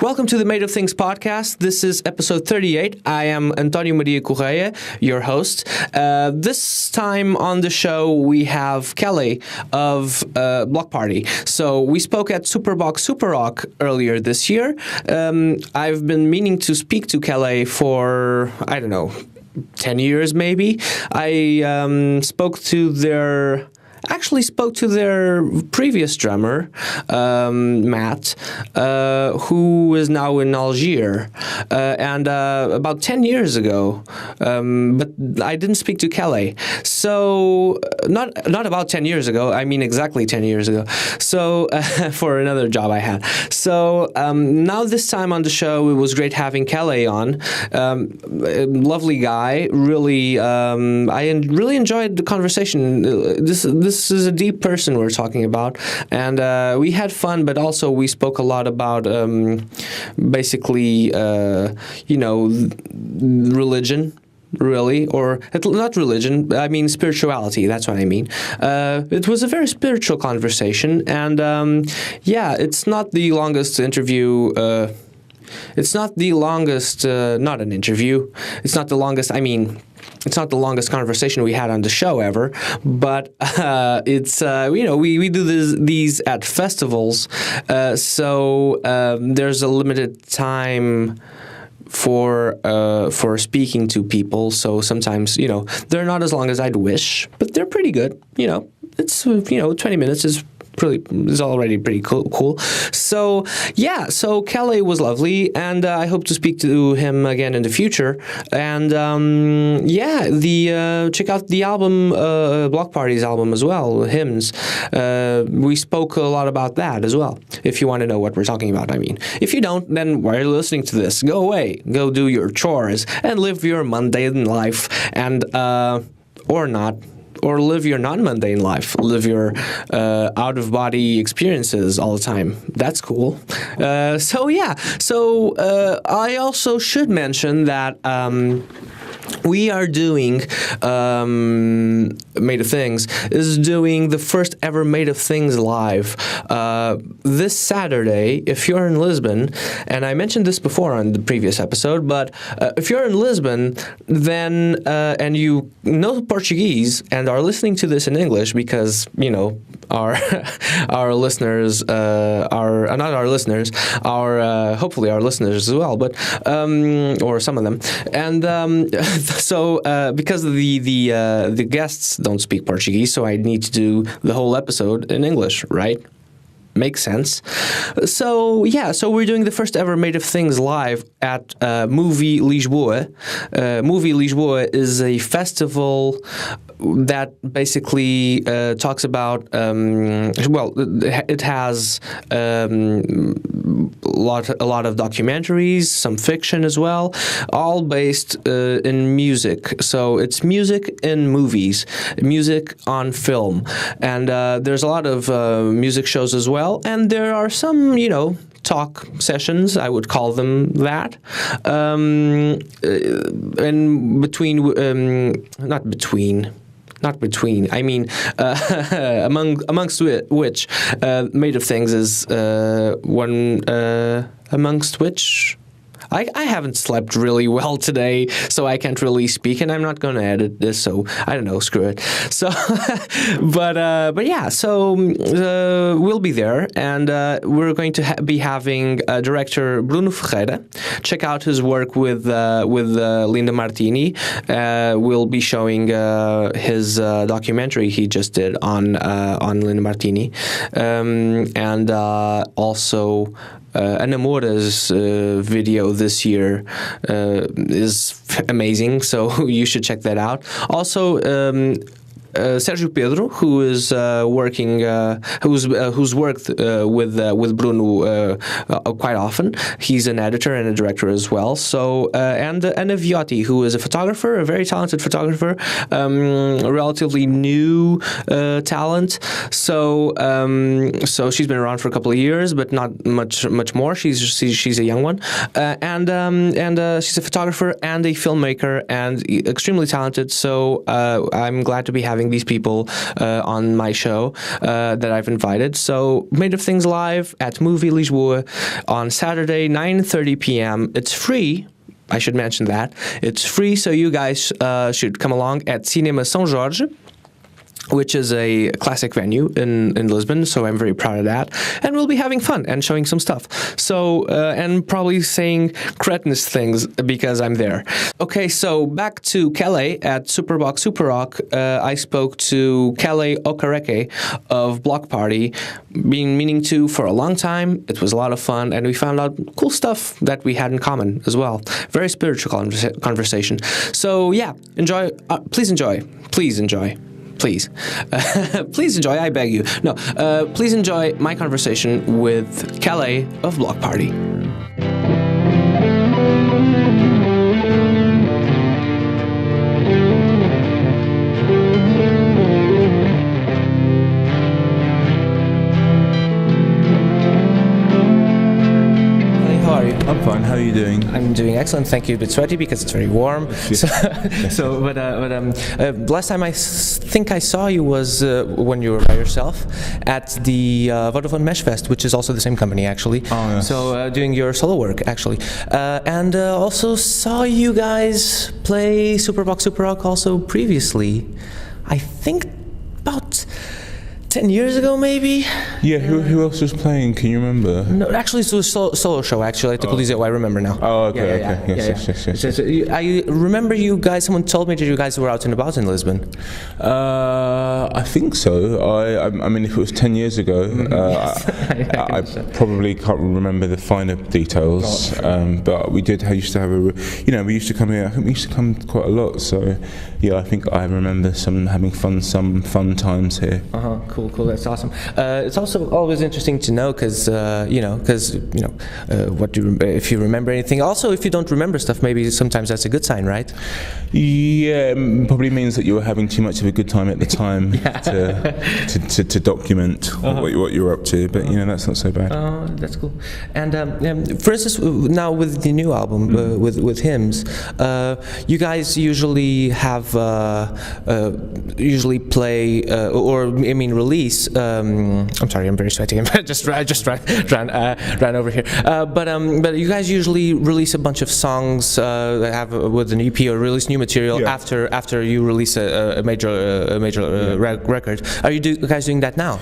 Welcome to the Made of Things podcast. This is episode 38. I am Antonio Maria Correia, your host. This time on the show, we have Kele of Bloc Party. So we spoke at Superbox Super Rock earlier this year. I've been meaning to speak to Kele for, 10 years maybe. I spoke to their previous drummer, Matt, who is now in Algiers, and about 10 years ago. But I didn't speak to Kele. So, not about 10 years ago, I mean exactly 10 years ago. So, for another job I had. So, now this time on the show, it was great having Kele on. Lovely guy, really, I really enjoyed the conversation. This is a deep person we're talking about, and we had fun, but also we spoke a lot about religion. Really, or not religion, I mean spirituality, that's what I mean. It was a very spiritual conversation, and it's not the longest interview. It's not the longest, not an interview. It's not the longest, it's not the longest conversation we had on the show ever, but it's we do these at festivals, so there's a limited time for speaking to people. So sometimes they're not as long as I'd wish, but they're pretty good. It's 20 minutes is already pretty cool. So Kele was lovely, and I hope to speak to him again in the future. And check out the album, Bloc Party's album as well, Hymns. We spoke a lot about that as well. If you want to know what we're talking about, if you don't, then why are you listening to this? Go away, go do your chores and live your mundane life, and or not. Or live your non-mundane life. Live your out-of-body experiences all the time. That's cool. I also should mention that we are doing Made of Things is doing the first ever Made of Things live this Saturday. If you're in Lisbon, and I mentioned this before on the previous episode, but if you're in Lisbon, then and you know Portuguese and are listening to this in English, because our listeners are not our listeners, are hopefully our listeners as well, but or some of them, and so because the guests don't speak Portuguese, so I need to do the whole episode in English, right? Makes sense. So we're doing the first ever Made of Things live at Movie Lisboa. Movie Lisboa is a festival that basically talks about, it has a lot of documentaries, some fiction as well, all based in music. So it's music in movies, music on film, and there's a lot of music shows as well. And there are some, talk sessions, I would call them that, and amongst which Made of Things is one amongst which. I haven't slept really well today, so I can't really speak, and I'm not going to edit this, so I don't know, screw it. So, we'll be there, and we're going to be having director Bruno Ferreira. Check out his work with Linda Martini. We'll be showing his documentary he just did on Linda Martini, and also. Enamora's video this year is amazing, so you should check that out. Also, Sergio Pedro, who is who's worked with Bruno quite often. He's an editor and a director as well. So and Anna Viotti, who is a photographer, a very talented photographer, a relatively new talent. So she's been around for a couple of years, but not much more. She's a young one, and she's a photographer and a filmmaker and extremely talented. So I'm glad to be having having these people on my show that I've invited. So Made of Things Live at Movie Lisboa on Saturday, 9:30 p.m. It's free. I should mention that. It's free, so you guys should come along at Cinema São Jorge, which is a classic venue in Lisbon, so I'm very proud of that. And we'll be having fun and showing some stuff. So, and probably saying cretinous things because I'm there. Okay, so back to Kele at Superbox Super Rock. I spoke to Kele Okereke of Bloc Party, been meaning to for a long time. It was a lot of fun, and we found out cool stuff that we had in common as well. Very spiritual conversation. So yeah, enjoy. Please enjoy. Please enjoy. Please. Please enjoy, I beg you. No, please enjoy my conversation with Kele of Bloc Party. I'm fine. How are you doing? I'm doing excellent. Thank you. A bit sweaty because it's very warm. Last time I think I saw you was when you were by yourself at the Vodafone Mesh Fest, which is also the same company actually. Oh, yes. So doing your solo work actually, and also saw you guys play Superbox Super Rock also previously. I think about 10 years ago, maybe? Yeah, who else was playing? Can you remember? No, actually, it was a solo show, actually, at the Coliseo, I remember now. Oh, okay, Yes. I remember you guys, someone told me that you guys were out and about in Lisbon. I think so. I mean, if it was 10 years ago, I probably can't remember the finer details, but we used to have we used to come here, I think we used to come quite a lot, so yeah, I think I remember having some fun times here. Cool. That's awesome. It's also always interesting to know because if you remember anything. Also, if you don't remember stuff, maybe sometimes that's a good sign, right? Yeah, it probably means that you were having too much of a good time at the time to document what you were up to. But that's not so bad. That's cool. And for instance, now with the new album with hymns, you guys usually have play release. I'm sorry, I'm very sweaty. I just ran over here. But you guys usually release a bunch of songs that have with an EP or release new material after you release a major record. Are you guys doing that now?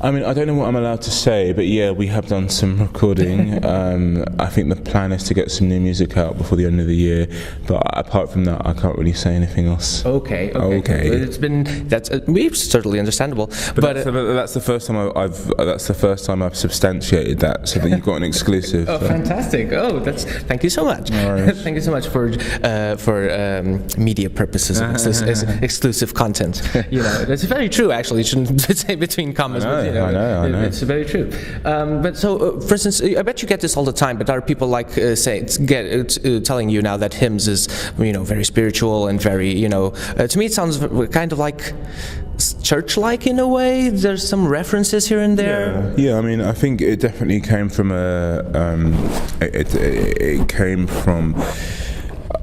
I mean, I don't know what I'm allowed to say, but yeah, we have done some recording. I think the plan is to get some new music out before the end of the year, but apart from that, I can't really say anything else. Okay. That's certainly understandable. But that's the first time I've substantiated that, so that you've got an exclusive. Fantastic! Thank you so much. Thank you so much for media purposes and exclusive content. That's very true. Actually, you shouldn't say between commas. I know. It's very true. But so, for instance, I bet you get this all the time. But are people telling you now that hymns is, very spiritual and very, to me it sounds kind of like church-like in a way. There's some references here and there. Yeah. I mean, I think it definitely came from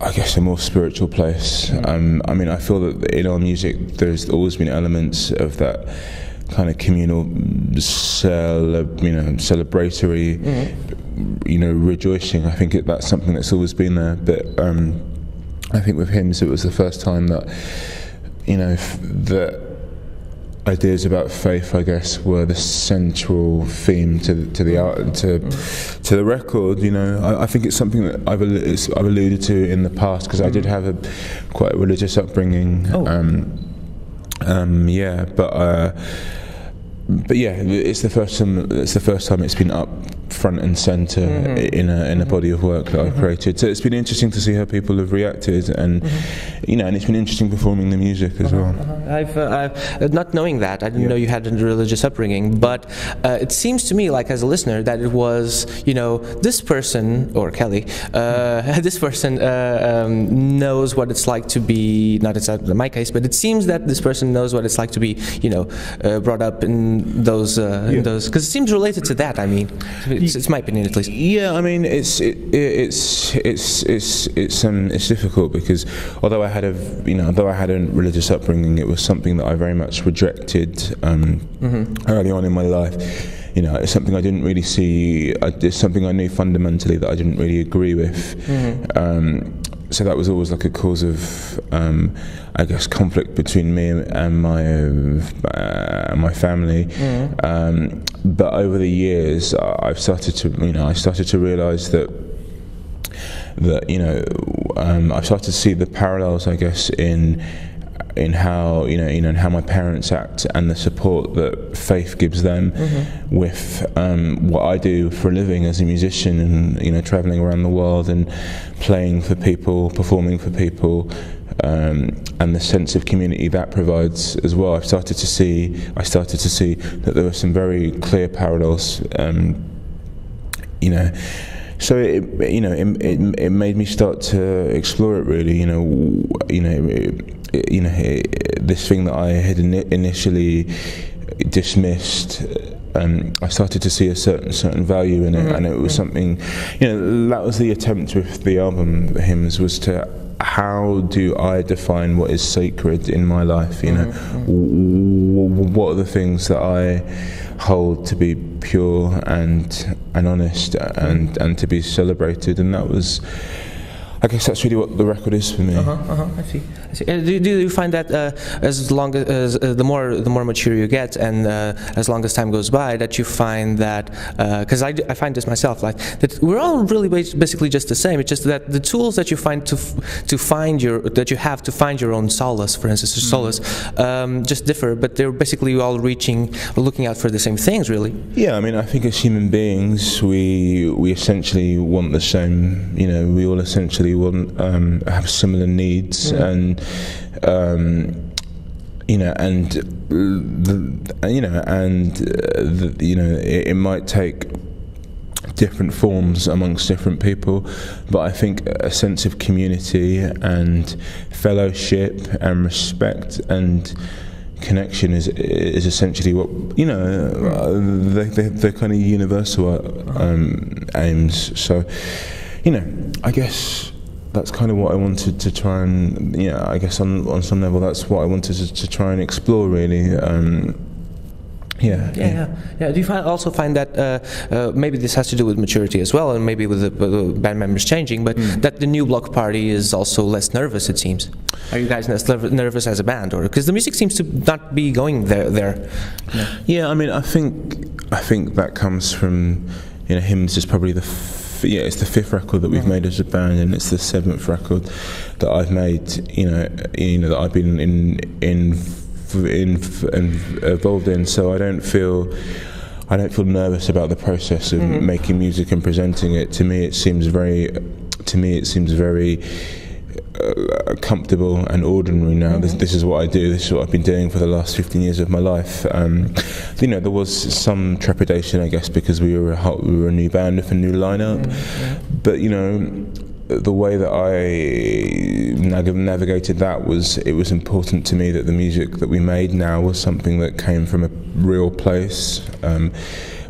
I guess a more spiritual place. I mean, I feel that in our music, there's always been elements of that kind of communal, celebratory, rejoicing. I think that's something that's always been there. But I think with hymns, it was the first time that, that ideas about faith, I guess, were the central theme to the record. I think it's something that I've alluded to in the past because I did have quite a religious upbringing. But yeah, it's the first time it's been up front and center in a body of work that I've created. So it's been interesting to see how people have reacted, and and it's been interesting performing the music as well. I've not knowing that, I didn't know you had a religious upbringing, but it seems to me, like as a listener, that it was this person or Kele, this person knows what it's like to be, not in my case, but it seems that this person knows what it's like to be brought up in in those because it seems related to that. I mean, it's my opinion at least. Yeah, I mean, it's difficult because although I had a religious upbringing, it was something that I very much rejected early on in my life. You know, it's something I didn't really see. It's something I knew fundamentally that I didn't really agree with. So that was always like a cause of, I guess, conflict between me and my family. But over the years, I started to realise that I started to see the parallels, I guess, in how in how my parents act and the support that faith gives them with what I do for a living as a musician, and traveling around the world and playing for people, performing for people, and the sense of community that provides as well. I started to see that there were some very clear parallels. So it made me start to explore it really. This thing that I had initially dismissed, I started to see a certain value in it, and it was something. That was the attempt with the album Hymns, was to how do I define what is sacred in my life? What are the things that I hold to be pure and honest and to be celebrated, and that was, I guess that's really what the record is for me. I see. Do you find that as long as the more mature you get, and as long as time goes by, that you find that because I find this myself, like that we're all really basically just the same. It's just that the tools that you find to find your own solace, for instance, solace, just differ, but they're basically all looking out for the same things, really. Yeah, I mean, I think as human beings, we essentially want the same. We all essentially have similar needs, and it might take different forms amongst different people, but I think a sense of community and fellowship and respect and connection is essentially what the kind of universal aims. So I guess that's kind of what I wanted to try and, I guess on some level that's what I wanted to try and explore, really. Yeah. Do you also find that maybe this has to do with maturity as well, and maybe with the band members changing, but that the new Bloc Party is also less nervous, it seems? Are you guys less nervous as a band, or because the music seems to not be going there? Yeah, I mean, I think that comes from, Hymns is probably it's the 5th record that we've made as a band, and it's the 7th record that I've made. That I've been involved in. So I don't feel nervous about the process of making music and presenting it. To me, it seems very comfortable and ordinary now. This is what I do. This is what I've been doing for the last 15 years of my life. There was some trepidation, I guess, because we were a new band with a new lineup. But the way that I navigated that was, it was important to me that the music that we made now was something that came from a real place,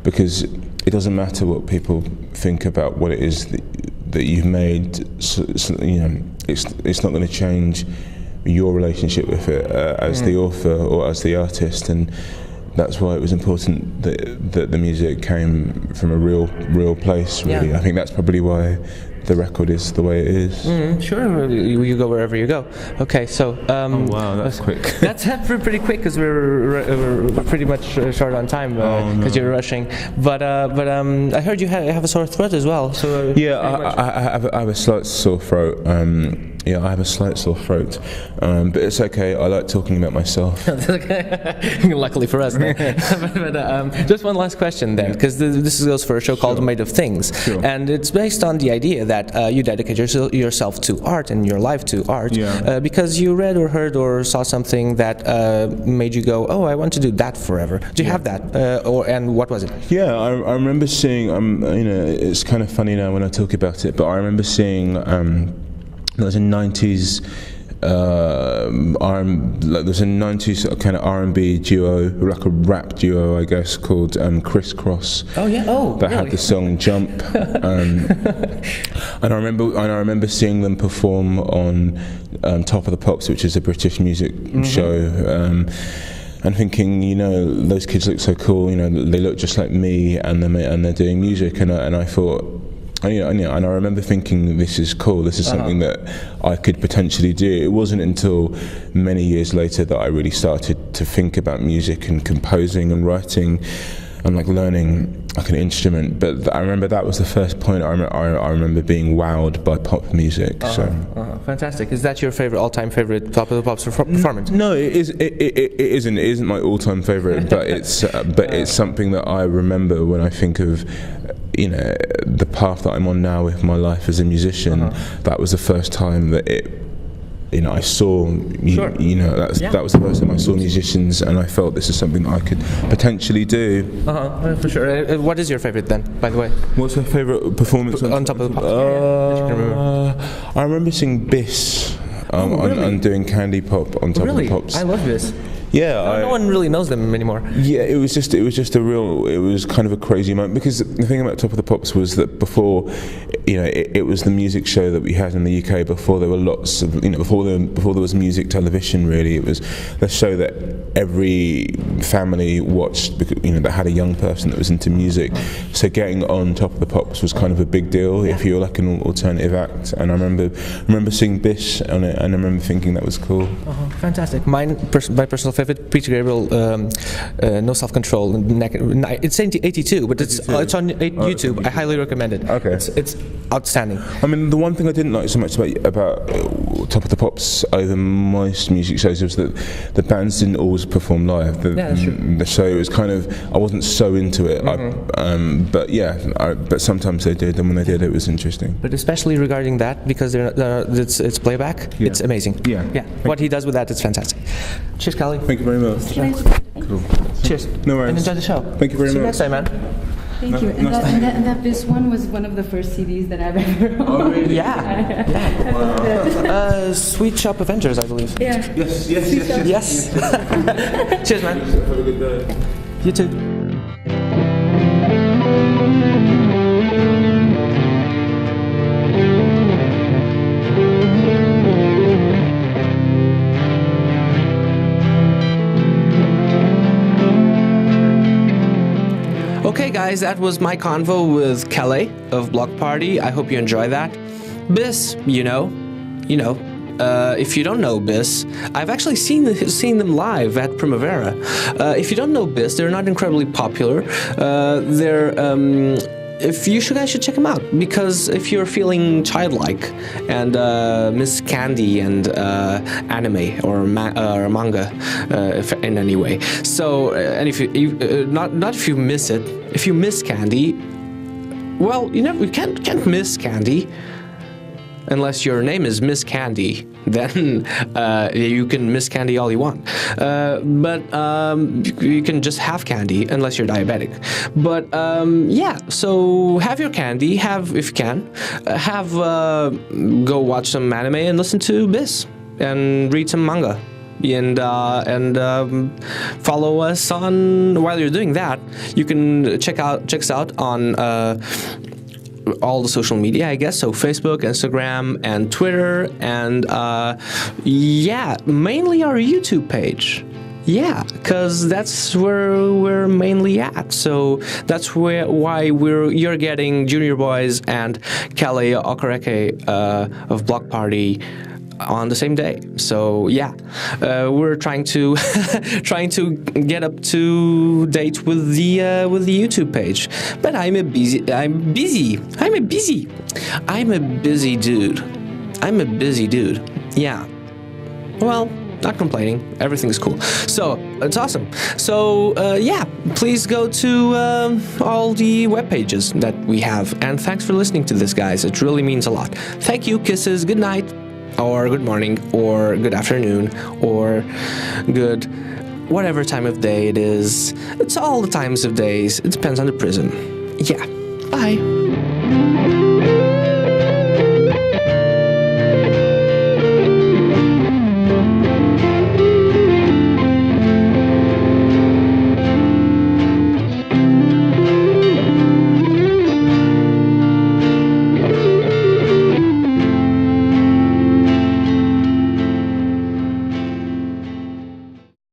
because it doesn't matter what people think about what it is that you've made. It's not going to change your relationship with it as the author or as the artist, and that's why it was important that the music came from a real place, really. I think that's probably why the record is the way it is. Sure, you go wherever you go. Okay, so oh wow, that's quick. That's pretty quick, because we're pretty much short on time because you're rushing. But I heard you have a sore throat as well. So I have a slight sore throat. I have a slight sore throat, but it's okay. I like talking about myself. Luckily for us. but just one last question then, because this goes for a show called Made of Things, and it's based on the idea that you dedicate yourself to art and your life to art, because you read or heard or saw something that made you go, oh, I want to do that forever. Do you have that, and what was it? Yeah, I remember seeing. It's kind of funny now when I talk about it, but I remember seeing. There was a 90s there's a 90s kind of R&B duo, like a rap duo, I guess, called Crisscross. Oh yeah, that really? had the song Jump, and I remember seeing them perform on Top of the Pops, which is a British music show. And thinking, those kids look so cool. They look just like me, and they're doing music. And I thought, and I remember thinking, this is cool. This is something that I could potentially do. It wasn't until many years later that I really started to think about music and composing and writing, and like learning like an instrument. But I remember that was the first point I remember being wowed by pop music. Fantastic. Is that your all-time favorite Top of the Pops performance? No, it isn't. It isn't my all-time favorite, but it's something that I remember when I think of the path that I'm on now with my life as a musician. That was the first time that I saw, that was the first time I saw musicians, and I felt this is something I could potentially do. For sure. What is your favorite then, by the way? What's my favorite performance on Top of the Pops? I remember seeing Biss on doing Candy Pop on Top of the Pops. I love Biss. Yeah, no one really knows them anymore. Yeah, it was kind of a crazy moment, because the thing about Top of the Pops was that before, it was the music show that we had in the UK before there were lots of, before there was music television. Really, it was the show that every family watched, because, that had a young person that was into music. So getting on Top of the Pops was kind of a big deal if you were like an alternative act. And I remember seeing Bish on it, and I remember thinking that was cool. Fantastic. My personal favorite, Peter Gabriel, No Self Control. It's 82, but it's on YouTube. I highly recommend it. Okay, it's outstanding. I mean, the one thing I didn't like so much about Top of the Pops over most music shows was that the bands didn't always perform live. That's true. The show was kind of, I wasn't so into it. But sometimes they did, and when they did, it was interesting. But especially regarding that, because it's playback, it's amazing. Yeah. What he does with that, it's fantastic. Cheers, Kele. Thank you very much. Cool. Cheers. No worries. And enjoy the show. Thank you very much. See you next time, man. Thank you. And that Biss one was one of the first CDs that I've ever owned. Oh, really? Yeah. Sweet Shop Avengers, I believe. Yeah. Yes. Cheers, man. Have a good day. You too. Okay guys, that was my convo with Kele of Bloc Party. I hope you enjoy that. Biss, if you don't know Biss, I've actually seen them live at Primavera. If you don't know Biss, they're not incredibly popular. You guys should check them out, because if you're feeling childlike and miss candy and anime or manga in any way, and if you not if you miss it, if you miss candy, well, you can't miss candy. Unless your name is Miss Candy, then you can miss candy all you want. But you can just have candy unless you're diabetic. But so have your candy. If you can, go watch some anime and listen to Biss and read some manga. And follow us on. While you're doing that, you can check us out on all the social media, I guess. So Facebook, Instagram, and Twitter, and mainly our YouTube page. Yeah, because that's where we're mainly at. So that's why you're getting Junior Boys and Kele Okereke of Bloc Party on the same day. So we're trying to get up to date with the YouTube page. But I'm a busy dude. Yeah. Well, not complaining. Everything's cool. So it's awesome. So please go to all the web pages that we have. And thanks for listening to this, guys. It really means a lot. Thank you. Kisses. Good night, or good morning, or good afternoon, or good whatever time of day it is. It's all the times of days. It depends on the prism. Yeah. Bye.